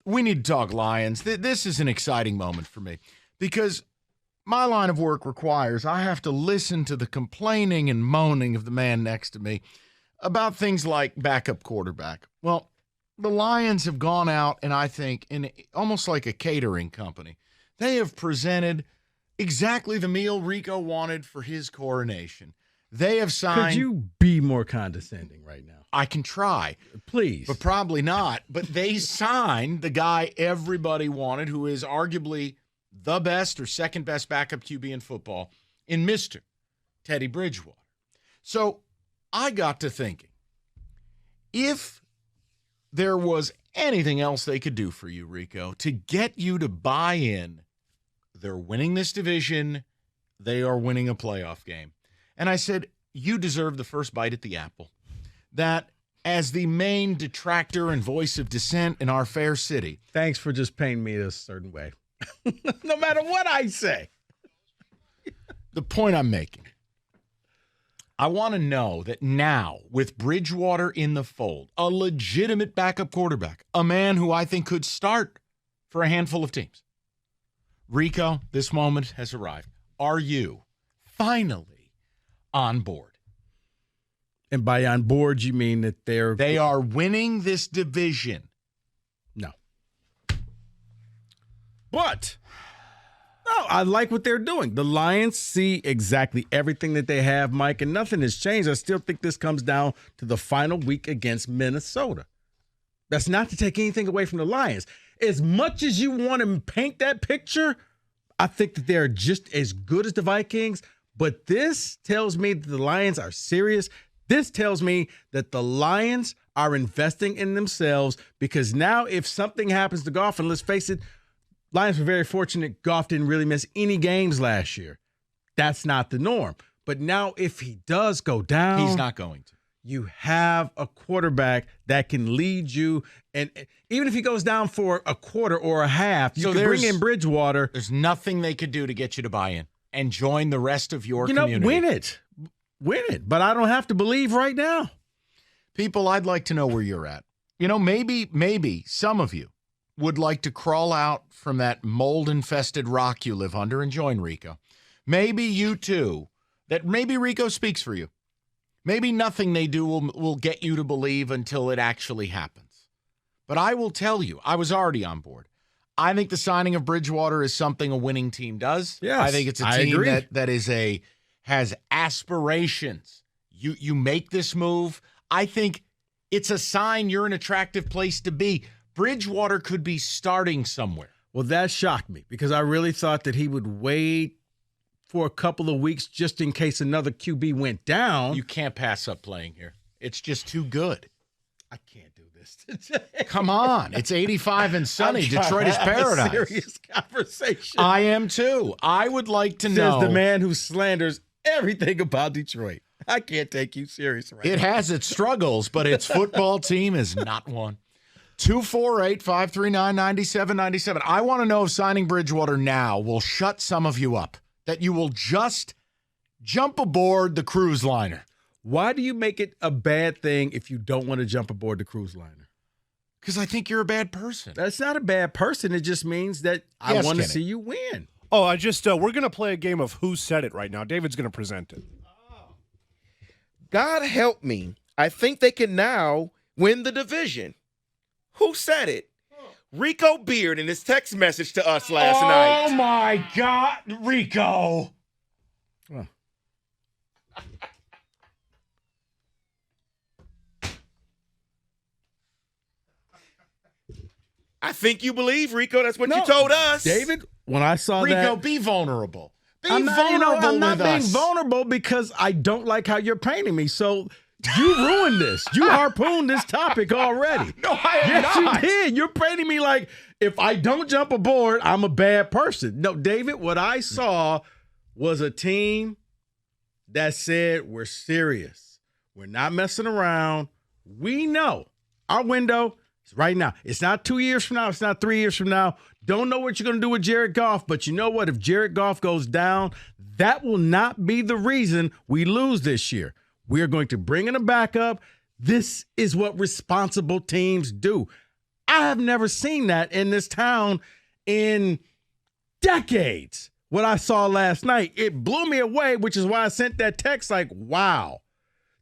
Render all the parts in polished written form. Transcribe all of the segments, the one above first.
we need to talk Lions. This is an exciting moment for me because my line of work requires I have to listen to the complaining and moaning of the man next to me about things like backup quarterback. Well, the Lions have gone out and I think in almost like a catering company, they have presented exactly the meal Rico wanted for his coronation. They have signed. Could you be more condescending right now? I can try. Please. But probably not. But they signed the guy everybody wanted, who is arguably the best or second best backup QB in football, in Mr. Teddy Bridgewater. So I got to thinking, if there was anything else they could do for you, Rico, to get you to buy in, they're winning this division, they are winning a playoff game. And I said, you deserve the first bite at the apple. That as the main detractor and voice of dissent in our fair city. Thanks for just painting me a certain way. No matter what I say. The point I'm making, I want to know that now, with Bridgewater in the fold, a legitimate backup quarterback, a man who I think could start for a handful of teams, Rico, this moment has arrived. Are you finally on board? And by on board, you mean that they are winning this division? No. But no, I like what they're doing. The Lions see exactly everything that they have, Mike, and nothing has changed. I still think this comes down to the final week against Minnesota. That's not to take anything away from the Lions. As much as you want to paint that picture, I think that they're just as good as the Vikings. But this tells me that the Lions are serious. This tells me that the Lions are investing in themselves because now if something happens to Goff, and let's face it, Lions were very fortunate Goff didn't really miss any games last year. That's not the norm. But now if he does go down, he's not going to. You have a quarterback that can lead you. And even if he goes down for a quarter or a half, you can bring in Bridgewater. There's nothing they could do to get you to buy in and join the rest of your community. Win it. But I don't have to believe right now. People, I'd like to know where you're at. Maybe some of you would like to crawl out from that mold-infested rock you live under and join Rico. Maybe you too, that maybe Rico speaks for you. Maybe nothing they do will get you to believe until it actually happens. But I will tell you, I was already on board. I think the signing of Bridgewater is something a winning team does. Yes, I think it's a team that has aspirations. You make this move. I think it's a sign you're an attractive place to be. Bridgewater could be starting somewhere. Well, that shocked me because I really thought that he would wait for a couple of weeks just in case another QB went down. You can't pass up playing here. It's just too good. I can't do this today. Come on. It's 85 and sunny. Detroit is paradise. Serious conversation. I am too. I would like to know. Says the man who slanders everything about Detroit. I can't take you serious right now. It has its struggles, but its football team is not one. 248-539-9797. I want to know if signing Bridgewater now will shut some of you up, that you will just jump aboard the cruise liner. Why do you make it a bad thing if you don't want to jump aboard the cruise liner? Because I think you're a bad person. That's not a bad person. It just means that I want to see you win. Oh, we're going to play a game of Who Said It right now. David's going to present it. God help me. I think they can now win the division. Who said it? Rico Beard in his text message to us last night. Oh, my God, Rico. Oh. I think you believe, Rico. That's what you told us. David, when I saw Rico, that. Rico, be vulnerable. I'm not being vulnerable because I don't like how you're painting me. So you ruined this. You harpooned this topic already. No, I am not. Yes, you did. You're painting me like if I don't jump aboard, I'm a bad person. No, David, what I saw was a team that said we're serious. We're not messing around. We know our window is right now. It's not 2 years from now. It's not 3 years from now. Don't know what you're going to do with Jared Goff, but you know what? If Jared Goff goes down, that will not be the reason we lose this year. We are going to bring in a backup. This is what responsible teams do. I have never seen that in this town in decades. What I saw last night, it blew me away, which is why I sent that text like, wow.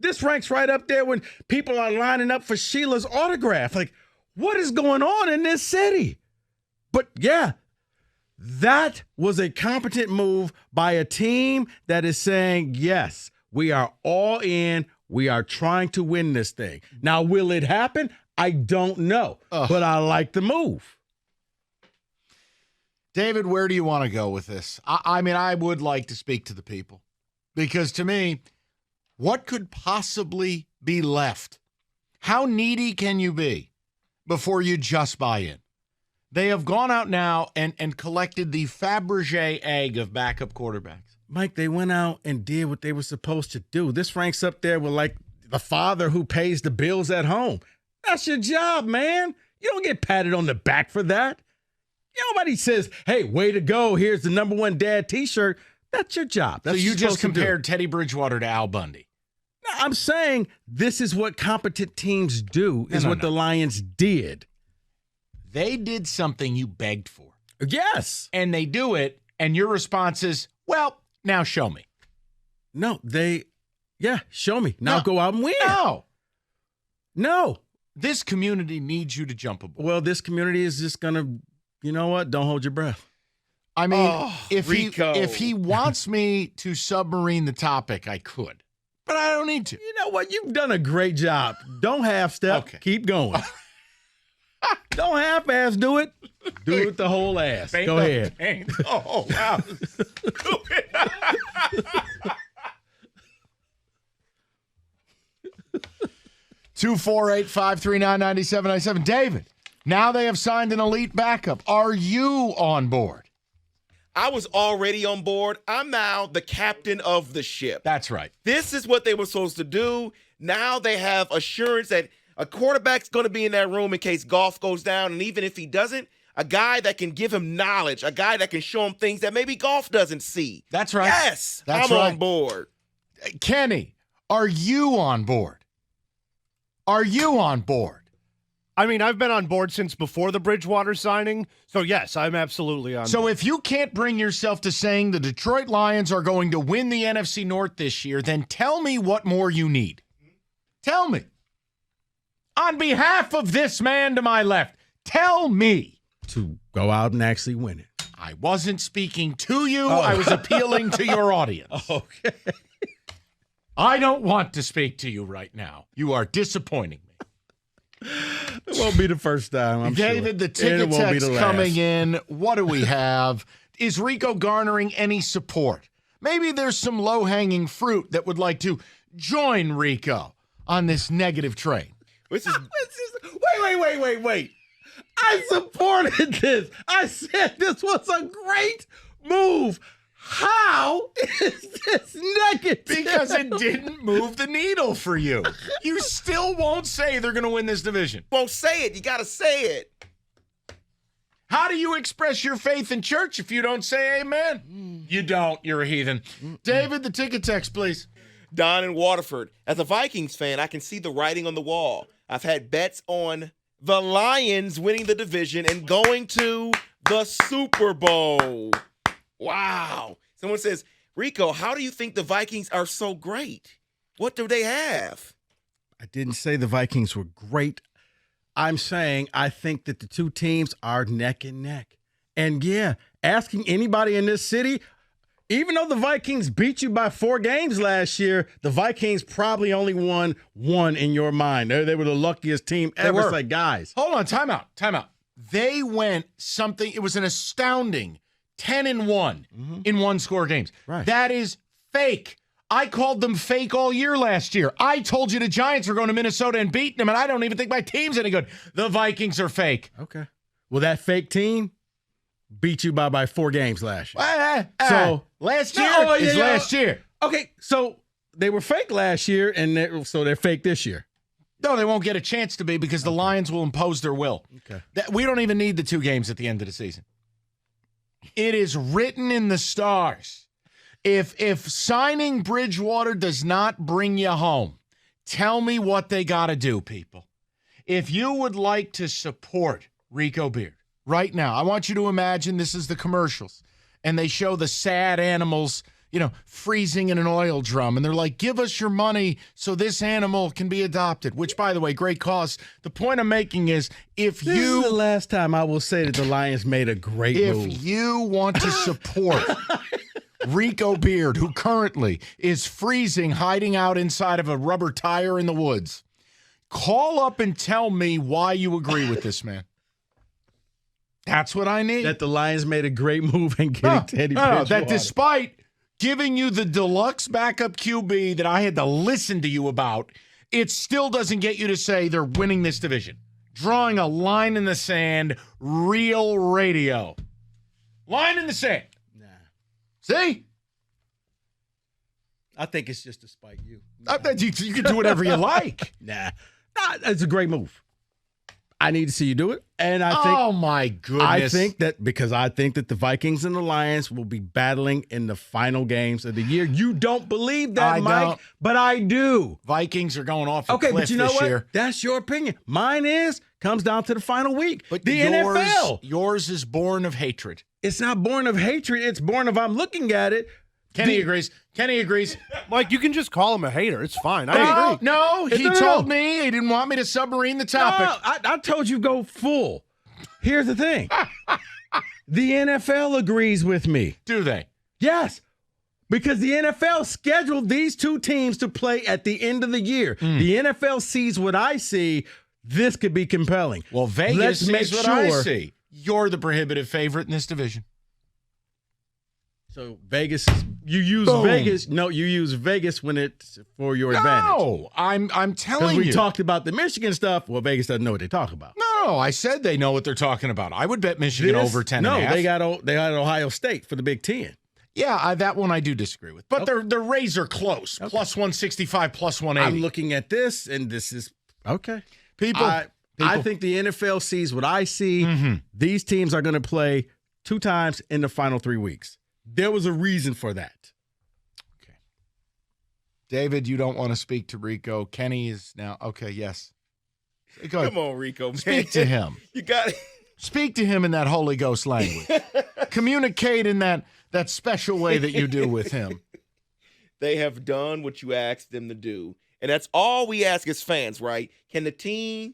This ranks right up there when people are lining up for Sheila's autograph. Like, what is going on in this city? But yeah, that was a competent move by a team that is saying, yes, we are all in. We are trying to win this thing. Now, will it happen? I don't know, but I like the move. David, where do you want to go with this? I mean, I would like to speak to the people because to me, what could possibly be left? How needy can you be before you just buy in? They have gone out now and collected the Fabergé egg of backup quarterbacks. Mike, they went out and did what they were supposed to do. This ranks up there with like the father who pays the bills at home. That's your job, man. You don't get patted on the back for that. Nobody says, hey, way to go. Here's the number 1 dad T-shirt. That's your job. That's so you just compared Teddy Bridgewater to Al Bundy. No, I'm saying this is what competent teams do, is what the Lions did. They did something you begged for. Yes. And they do it, and your response is, well, now show me. No, show me. Now go out and win. No. This community needs you to jump aboard. Well, this community is just going to, you know what? Don't hold your breath. I mean, if Rico. he wants me to submarine the topic, I could. But I don't need to. You know what? You've done a great job. Don't half-step. Okay. Keep going. Don't half-ass do it. Do it the whole ass. Go ahead. Oh, wow. 248-539-9797. David, now they have signed an elite backup. Are you on board? I was already on board. I'm now the captain of the ship. That's right. This is what they were supposed to do. Now they have assurance that a quarterback's going to be in that room in case Goff goes down. And even if he doesn't, a guy that can give him knowledge, a guy that can show him things that maybe Goff doesn't see. That's right. Yes, I'm on board. Kenny, are you on board? Are you on board? I mean, I've been on board since before the Bridgewater signing, so yes, I'm absolutely on board. So if you can't bring yourself to saying the Detroit Lions are going to win the NFC North this year, then tell me what more you need. Tell me. On behalf of this man to my left, tell me. To go out and actually win it. I wasn't speaking to you. I was appealing to your audience. Okay. I don't want to speak to you right now. You are disappointing me. It won't be the first time, I'm David, sure. the ticket text coming in. What do we have? Is Rico garnering any support? Maybe there's some low-hanging fruit that would like to join Rico on this negative train. Wait. I supported this. I said this was a great move. How is this negative? Because it didn't move the needle for you. You still won't say they're going to win this division. Won't say it. You got to say it. How do you express your faith in church if you don't say amen? You don't. You're a heathen. David, the ticket text, please. Don in Waterford. As a Vikings fan, I can see the writing on the wall. I've had bets on the Lions winning the division and going to the Super Bowl. Wow. Someone says, Rico, how do you think the Vikings are so great? What do they have? I didn't say the Vikings were great. I'm saying I think that the two teams are neck and neck. And yeah, asking anybody in this city, even though the Vikings beat you by 4 games last year, the Vikings probably only won 1 in your mind. They were the luckiest team ever. It's like, guys. Hold on, time out. They went something, it was an astounding 10-1 in 1-score games. Right. That is fake. I called them fake all year last year. I told you the Giants were going to Minnesota and beating them, and I don't even think my team's any good. The Vikings are fake. Okay. Well, that fake team beat you by 4 games last year. So last year is last year. Okay, so they were fake last year, and they're fake this year. No, they won't get a chance to be because the Lions will impose their will. Okay. We don't even need the 2 games at the end of the season. It is written in the stars. If signing Bridgewater does not bring you home, tell me what they got to do, people. If you would like to support Rico Beard right now, I want you to imagine this is the commercials, and they show the sad animals, freezing in an oil drum, and they're like, give us your money so this animal can be adopted, which, by the way, great cause. The point I'm making is This is the last time I will say that the Lions made a great move. If you want to support Rico Beard, who currently is freezing, hiding out inside of a rubber tire in the woods, call up and tell me why you agree with this man. That's what I need. That the Lions made a great move in getting Teddy Bridgewater. That despite giving you the deluxe backup QB that I had to listen to you about, it still doesn't get you to say they're winning this division. Drawing a line in the sand, real radio. Line in the sand. Nah. See? I think it's just to spite you. You can do whatever you like. Nah, it's a great move. I need to see you do it. And I think, oh, my goodness. I think that the Vikings and the Lions will be battling in the final games of the year. You don't believe that, Mike, but I do. Vikings are going off a okay, cliff but you know this what? year. That's your opinion. Mine comes down to the final week. But the NFL. Yours is born of hatred. It's not born of hatred. It's born of I'm looking at it. Kenny agrees. Mike, you can just call him a hater. It's fine. I agree. No, he told me he didn't want me to submarine the topic. No, I told you go full. Here's the thing. The NFL agrees with me. Do they? Yes. Because the NFL scheduled these two teams to play at the end of the year. The NFL sees what I see. This could be compelling. Well, Vegas sees what I see. You're the prohibitive favorite in this division. So Vegas is you use Vegas. No, you use Vegas when it's for your advantage. No, I'm telling you. Because we talked about the Michigan stuff. Well, Vegas doesn't know what they talk about. No, I said they know what they're talking about. I would bet Michigan over 10 No, and a half. they got Ohio State for the Big Ten. Yeah, that one I do disagree with. But they're razor close. Okay. Plus 165, plus 180. I'm looking at this, and this is okay. People. I think the NFL sees what I see. Mm-hmm. These teams are going to play 2 times in the final 3 weeks. There was a reason for that. Okay. David, you don't want to speak to Rico. Kenny is now. Okay, yes. Go ahead. Come on, Rico, man. Speak to him. You got it. Speak to him in that Holy Ghost language. Communicate in that special way that you do with him. They have done what you asked them to do. And that's all we ask as fans, right? Can the team...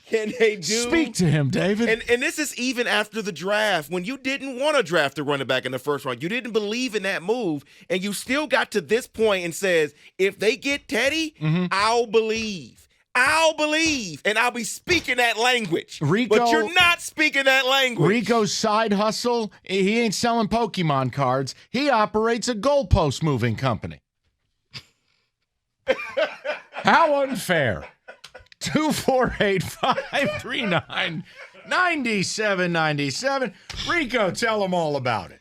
Can they do? Speak to him, David. And this is even after the draft, when you didn't want to draft a running back in the first round. You didn't believe in that move, and you still got to this point and says, if they get Teddy, I'll believe. I'll believe, and I'll be speaking that language. Rico, but you're not speaking that language. Rico's side hustle, he ain't selling Pokemon cards. He operates a goalpost moving company. How unfair. 248-539-9797. Rico, tell them all about it.